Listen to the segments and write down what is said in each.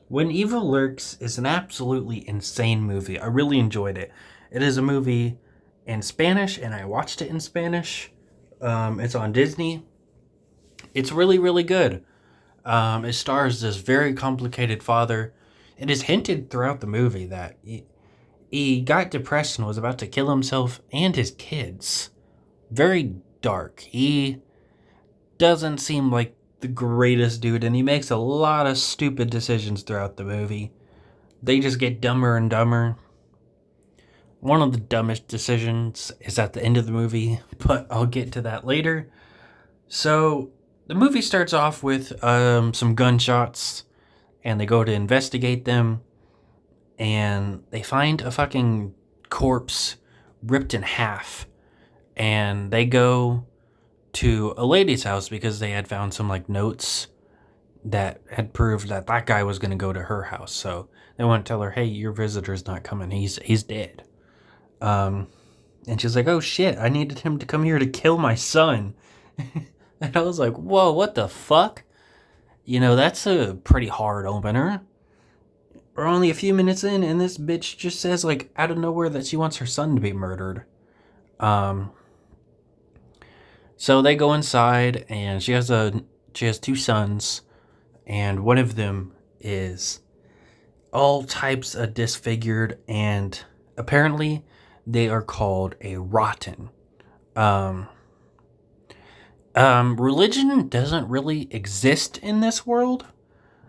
When Evil Lurks is an absolutely insane movie. I really enjoyed it. It is a movie in Spanish, and I watched it in Spanish. It's on Disney. It's really, really good. It stars this very complicated father. It is hinted throughout the movie that he got depressed and was about to kill himself and his kids. Very dark. He doesn't seem like the greatest dude, and he makes a lot of stupid decisions throughout the movie. They just get dumber and dumber. One of the dumbest decisions is at the end of the movie, but I'll get to that later. So, the movie starts off with some gunshots, and they go to investigate them, and they find a fucking corpse ripped in half. And they go to a lady's house because they had found some like notes that had proved that that guy was going to go to her house. So they want to tell her, "Hey, your visitor's not coming. He's dead." Um, and she's like, "Oh shit! I needed him to come here to kill my son." And I was like, "Whoa, what the fuck?" That's a pretty hard opener. We're only a few minutes in, and this bitch just says like out of nowhere that she wants her son to be murdered. Um, so they go inside, and she has two sons, and one of them is all types of disfigured, and apparently they are called a rotten. Um, Religion doesn't really exist in this world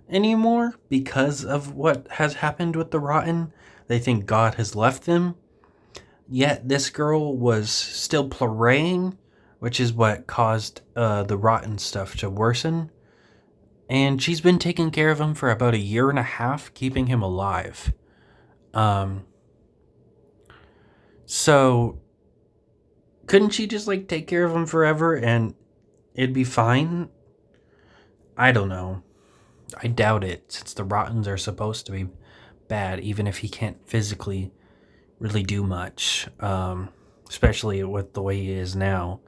anymore because of what has happened with the rotten. They think God has left them. Yet this girl was still praying, which is what caused the rotten stuff to worsen. And she's been taking care of him for about a year and a half, keeping him alive. Um, so couldn't she just like take care of him forever and it'd be fine? I don't know. I doubt it, since the Rottens are supposed to be bad, even if he can't physically really do much, especially with the way he is now.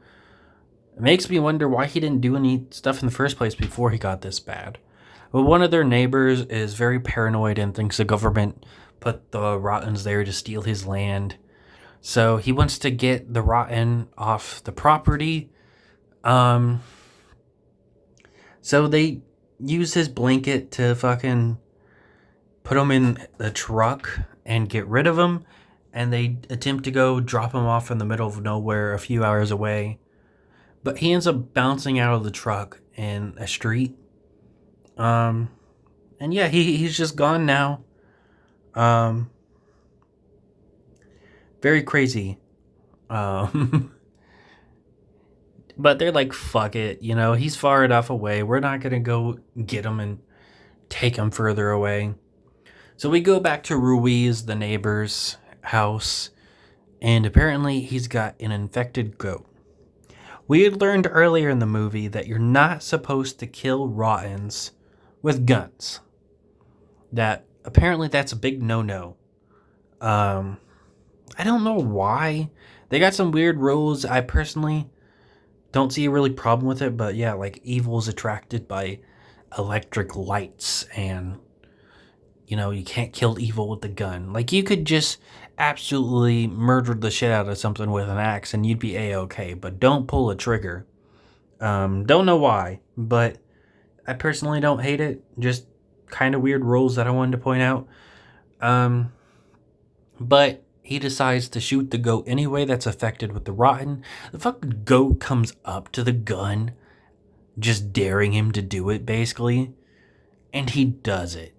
It makes me wonder why he didn't do any stuff in the first place before he got this bad. Well, one of their neighbors is very paranoid and thinks the government put the Rottens there to steal his land. So he wants to get the Rotten off the property. Um, so they use his blanket to fucking put him in the truck and get rid of him. And they attempt to go drop him off in the middle of nowhere a few hours away. But he ends up bouncing out of the truck in a street. Um, and yeah, he's just gone now. Um, Very crazy. Um, but they're like, fuck it, he's far enough away. We're not gonna go get him and take him further away. So we go back to Ruiz, the neighbor's house, and apparently he's got an infected goat. We had learned earlier in the movie that you're not supposed to kill Rottens with guns. That apparently that's a big no-no. Um, I don't know why. They got some weird rules. I personally don't see a really problem with it, but yeah, like evil's attracted by electric lights, and you can't kill evil with the gun. Like you could just absolutely murder the shit out of something with an axe and you'd be a-okay, but don't pull a trigger. Don't know why, but I personally don't hate it. Just kind of weird rules that I wanted to point out. Um, but he decides to shoot the goat anyway that's affected with the rotten. The fucking goat comes up to the gun, just daring him to do it, basically. And he does it.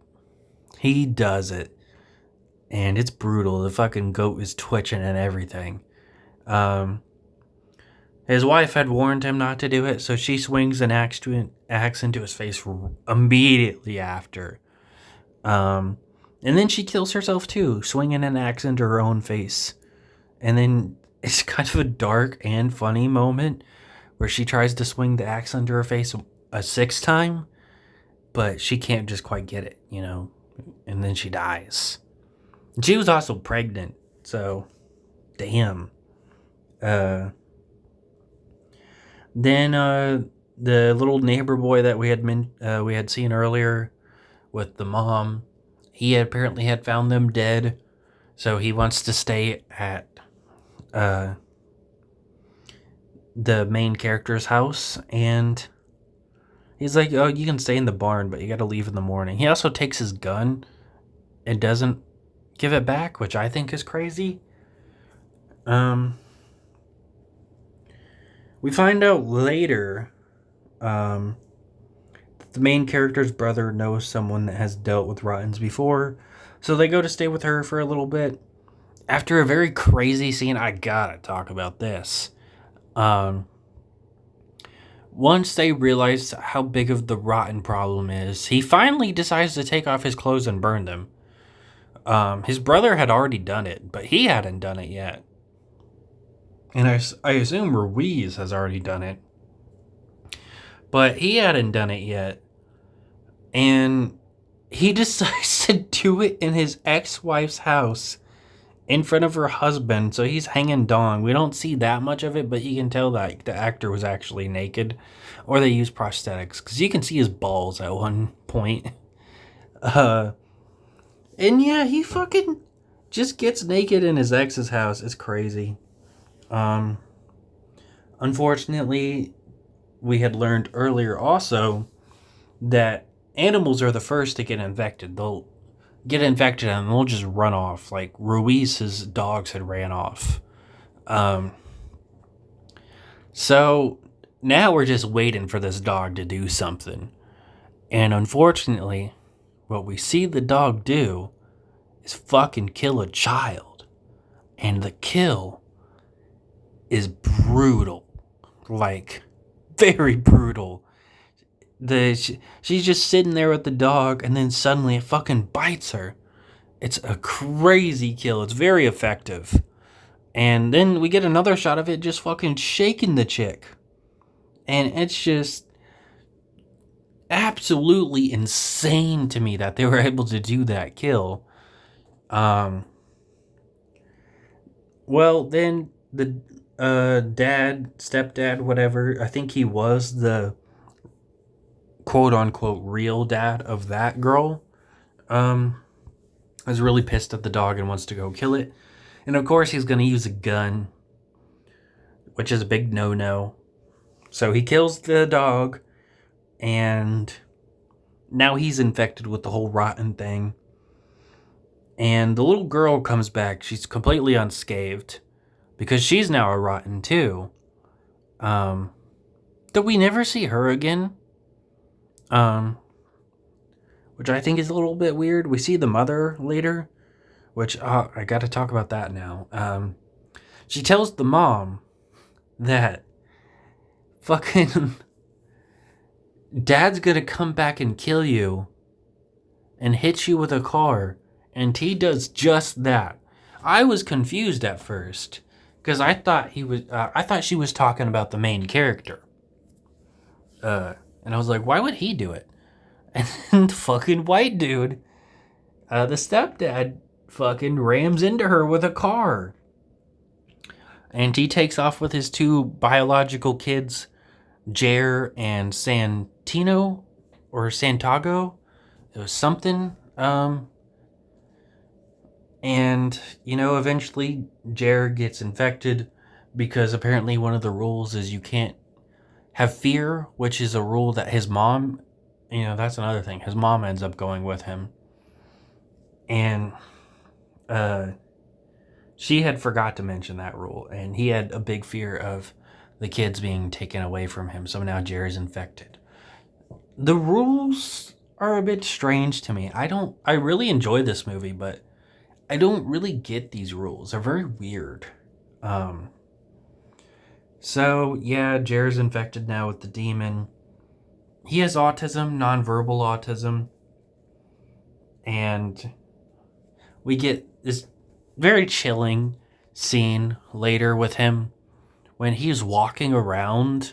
He does it. And it's brutal. The fucking goat is twitching and everything. Um, his wife had warned him not to do it, so she swings an axe into his face immediately after. And then she kills herself too, swinging an axe into her own face. And then it's kind of a dark and funny moment where she tries to swing the axe under her face a sixth time, but she can't just quite get it, and then she dies. And she was also pregnant, so damn. Then the little neighbor boy that we had seen earlier with the mom. He apparently had found them dead, so he wants to stay at uh, the main character's house, and he's like, "Oh, you can stay in the barn, but you got to leave in the morning." He also takes his gun and doesn't give it back, which I think is crazy. Um, we find out later that the main character's brother knows someone that has dealt with Rottens before, so they go to stay with her for a little bit. After a very crazy scene, I gotta talk about this. Um, Once they realize how big of the rotten problem is, he finally decides to take off his clothes and burn them. His brother had already done it, but he hadn't done it yet. And I assume Ruiz has already done it. But he hadn't done it yet. And he decides to do it in his ex-wife's house in front of her husband. So he's hanging dong. We don't see that much of it, but you can tell that the actor was actually naked. Or they used prosthetics. Because you can see his balls at one point. And yeah, he fucking just gets naked in his ex's house. It's crazy. Unfortunately, we had learned earlier also that animals are the first to get infected. They'll get infected and they'll just run off. Like Ruiz's dogs had ran off. So now we're just waiting for this dog to do something. And unfortunately, what we see the dog do is fucking kill a child. And the kill is brutal. Like, very brutal. She's just sitting there with the dog, and then suddenly it fucking bites her. It's a crazy kill. It's very effective. And then we get another shot of it just fucking shaking the chick. And it's just absolutely insane to me that they were able to do that kill. Well, then the stepdad, whatever, I think he was the quote-unquote real dad of that girl, is really pissed at the dog and wants to go kill it. And of course he's going to use a gun, which is a big no-no. So he kills the dog, and now he's infected with the whole rotten thing. And the little girl comes back. She's completely unscathed, because she's now a rotten too. That we never see her again. Which I think is a little bit weird. We see the mother later, which I got to talk about that now. She tells the mom that fucking dad's gonna come back and kill you and hit you with a car, and he does just that. I was confused at first because I thought she was talking about the main character. And I was like, why would he do it? And then the fucking white dude, the stepdad, fucking rams into her with a car. And he takes off with his two biological kids, Jer and Santino, or Santago. It was something. And, eventually Jer gets infected because apparently one of the rules is you can't have fear, which is a rule that his mom, that's another thing. His mom ends up going with him. And she had forgot to mention that rule. And he had a big fear of the kids being taken away from him. So now Jerry's infected. The rules are a bit strange to me. I really enjoy this movie, but I don't really get these rules. They're very weird. So, yeah, Jer's infected now with the demon. He has autism, nonverbal autism. And we get this very chilling scene later with him when he's walking around,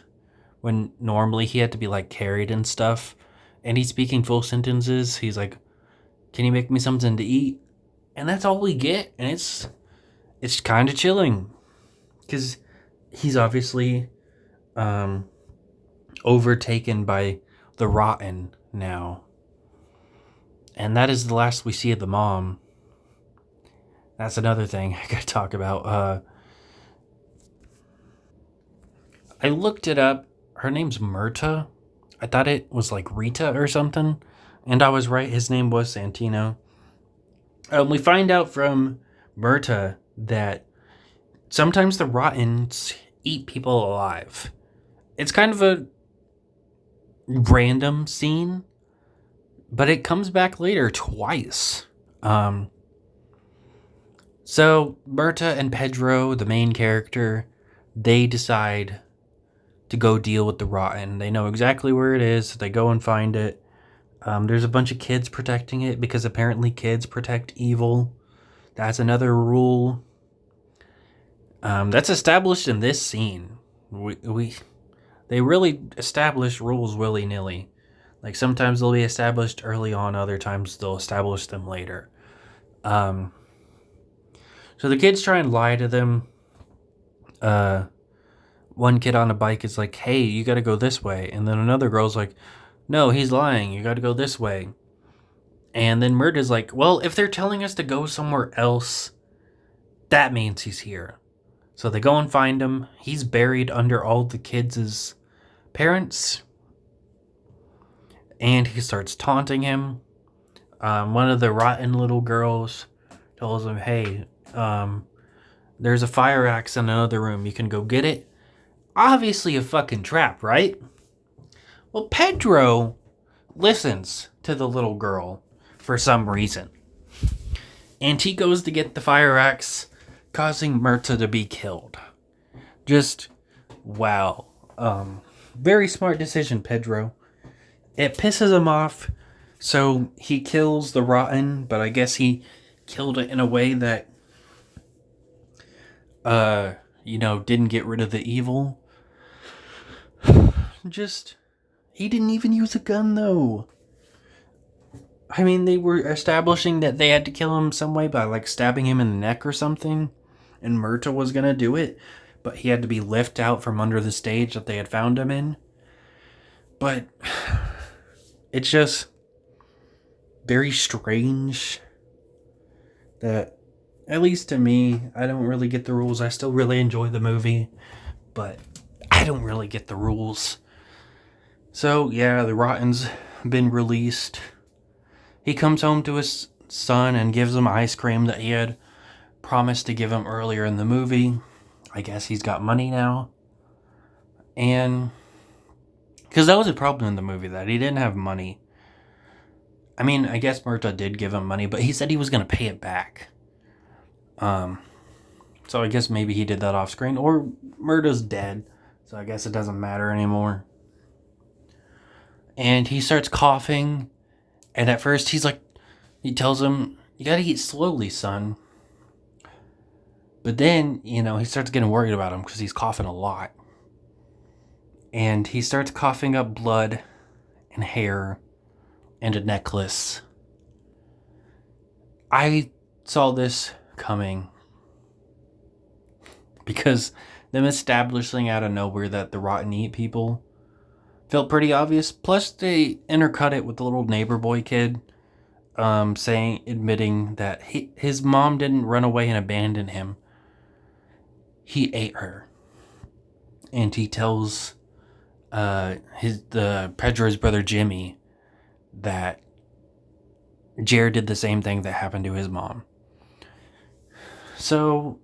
when normally he had to be like carried and stuff, and he's speaking full sentences. He's like, "Can you make me something to eat?" And that's all we get, and it's kind of chilling because he's obviously overtaken by the rotten now. And that is the last we see of the mom. That's another thing I gotta talk about. I looked it up. Her name's Myrta. I thought it was like Rita or something. And I was right. His name was Santino. We find out from Myrta that sometimes the Rottens eat people alive. It's kind of a random scene, but it comes back later twice. So Myrta and Pedro, the main character, they decide to go deal with the Rotten. They know exactly where it is, so they go and find it. There's a bunch of kids protecting it because apparently kids protect evil. That's another rule. That's established in this scene. They really establish rules willy nilly. Like sometimes they'll be established early on, other times they'll establish them later. So the kids try and lie to them. One kid on a bike is like, "Hey, you got to go this way," and then another girl's like, "No, he's lying. You got to go this way." And then Murda's like, "Well, if they're telling us to go somewhere else, that means he's here." So they go and find him. He's buried under all the kids' parents. And he starts taunting him. One of the rotten little girls tells him, "Hey, there's a fire axe in another room. You can go get it." Obviously a fucking trap, right? Well, Pedro listens to the little girl for some reason. And he goes to get the fire axe, causing Myrta to be killed. Just, wow. Very smart decision, Pedro. It pisses him off, so he kills the Rotten, but I guess he killed it in a way that, didn't get rid of the evil. He didn't even use a gun, though. I mean, they were establishing that they had to kill him some way by, like, stabbing him in the neck or something, and Myrta was gonna do it, but he had to be lifted out from under the stage that they had found him in. But it's just very strange that, at least to me, I don't really get the rules. I still really enjoy the movie, but I don't really get the rules. So, yeah, the Rotten's been released. He comes home to his son and gives him ice cream that he had promised to give him earlier in the movie. I guess he's got money now. And because that was a problem in the movie, that he didn't have money. I mean, I guess Myrta did give him money, but he said he was going to pay it back. So I guess maybe he did that off screen. Or Myrta's dead, so I guess it doesn't matter anymore. And he starts coughing. And at first he tells him, "You gotta eat slowly, son." But then, he starts getting worried about him because he's coughing a lot. And he starts coughing up blood and hair and a necklace. I saw this coming because them establishing out of nowhere that the Rotten eat people felt pretty obvious. Plus, they intercut it with the little neighbor boy kid admitting that his mom didn't run away and abandon him. He ate her. And he tells Pedro's brother Jimmy that Jared did the same thing that happened to his mom. So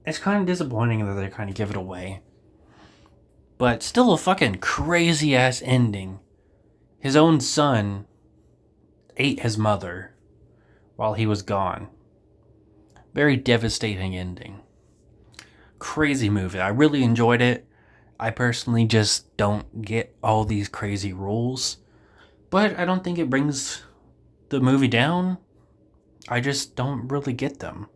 it's kind of disappointing that they kind of give it away. But still a fucking crazy ass ending. His own son ate his mother while he was gone. Very devastating ending. Crazy movie. I really enjoyed it. I personally just don't get all these crazy rules. But I don't think it brings the movie down. I just don't really get them.